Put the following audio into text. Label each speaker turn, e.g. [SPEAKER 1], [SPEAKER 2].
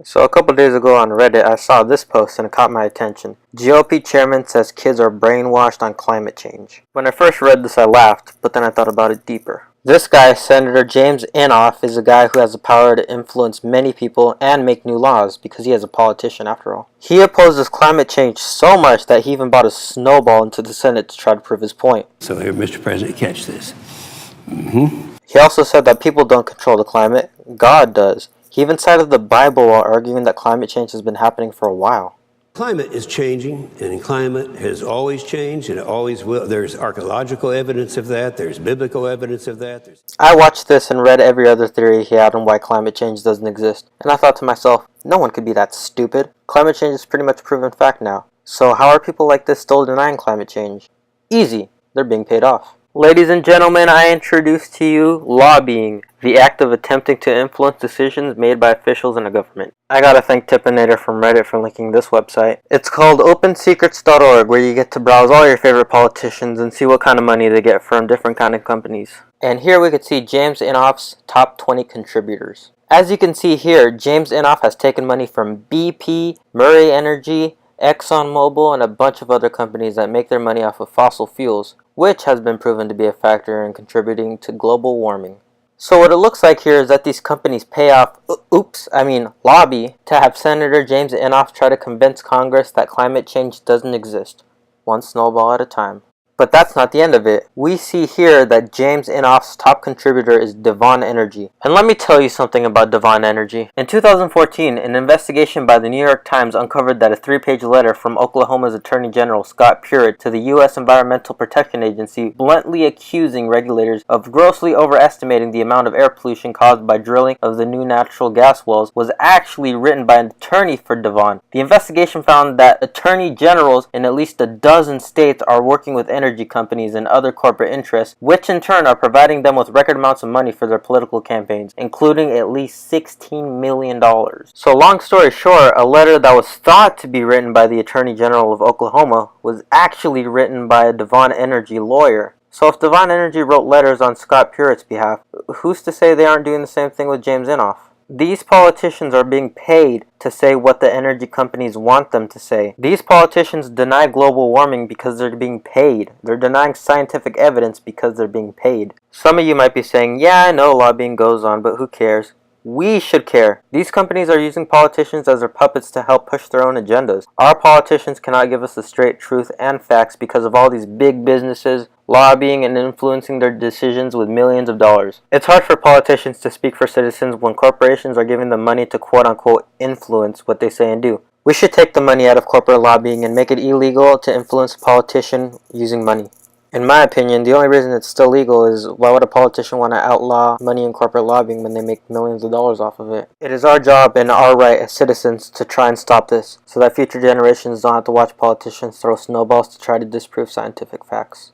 [SPEAKER 1] So a couple days ago on Reddit, I saw this post and it caught my attention. GOP chairman says kids are brainwashed on climate change. When I first read this, I laughed, but then I thought about it deeper. This guy, Senator James Inhofe, is a guy who has the power to influence many people and make new laws because he is a politician after all. He opposes climate change so much that he even bought a snowball into the Senate to try to prove his point.
[SPEAKER 2] So here, Mr. President, catch this.
[SPEAKER 1] He also said that people don't control the climate, God does. He even cited the Bible while arguing that climate change has been happening for a while.
[SPEAKER 2] Climate is changing, and climate has always changed, and it always will. There's archaeological evidence of that. There's biblical evidence of that.
[SPEAKER 1] I watched this and read every other theory he had on why climate change doesn't exist, and I thought to myself, no one could be that stupid. Climate change is pretty much a proven fact now. So how are people like this still denying climate change? Easy. They're being paid off. Ladies and gentlemen, I introduce to you lobbying, the act of attempting to influence decisions made by officials in a government. I gotta thank Tippinator from Reddit for linking this website. It's called opensecrets.org, where you get to browse all your favorite politicians and see what kind of money they get from different kind of companies. And here we could see James Inhofe's top 20 contributors. As you can see here, James Inhofe has taken money from BP, Murray Energy, ExxonMobil, and a bunch of other companies that make their money off of fossil fuels, which has been proven to be a factor in contributing to global warming. So what it looks like here is that these companies lobby to have Senator James Inhofe try to convince Congress that climate change doesn't exist, one snowball at a time. But that's not the end of it. We see here that James Inhofe's top contributor is Devon Energy. And let me tell you something about Devon Energy. In 2014, an investigation by the New York Times uncovered that a 3-page letter from Oklahoma's Attorney General Scott Pruitt to the U.S. Environmental Protection Agency bluntly accusing regulators of grossly overestimating the amount of air pollution caused by drilling of the new natural gas wells was actually written by an attorney for Devon. The investigation found that attorney generals in at least a dozen states are working with energy companies and other corporate interests, which in turn are providing them with record amounts of money for their political campaigns, including at least $16 million. So long story short, a letter that was thought to be written by the Attorney General of Oklahoma was actually written by a Devon Energy lawyer. So if Devon Energy wrote letters on Scott Pruitt's behalf, who's to say they aren't doing the same thing with James Inhofe? These politicians are being paid to say what the energy companies want them to say. These politicians deny global warming because they're being paid. They're denying scientific evidence because they're being paid. Some of you might be saying, yeah, I know lobbying goes on, but who cares? We should care. These companies are using politicians as their puppets to help push their own agendas. Our politicians cannot give us the straight truth and facts because of all these big businesses lobbying and influencing their decisions with millions of dollars. It's hard for politicians to speak for citizens when corporations are giving them money to quote-unquote influence what they say and do. We should take the money out of corporate lobbying and make it illegal to influence a politician using money. In my opinion, the only reason it's still legal is why would a politician want to outlaw money in corporate lobbying when they make millions of dollars off of it? It is our job and our right as citizens to try and stop this so that future generations don't have to watch politicians throw snowballs to try to disprove scientific facts.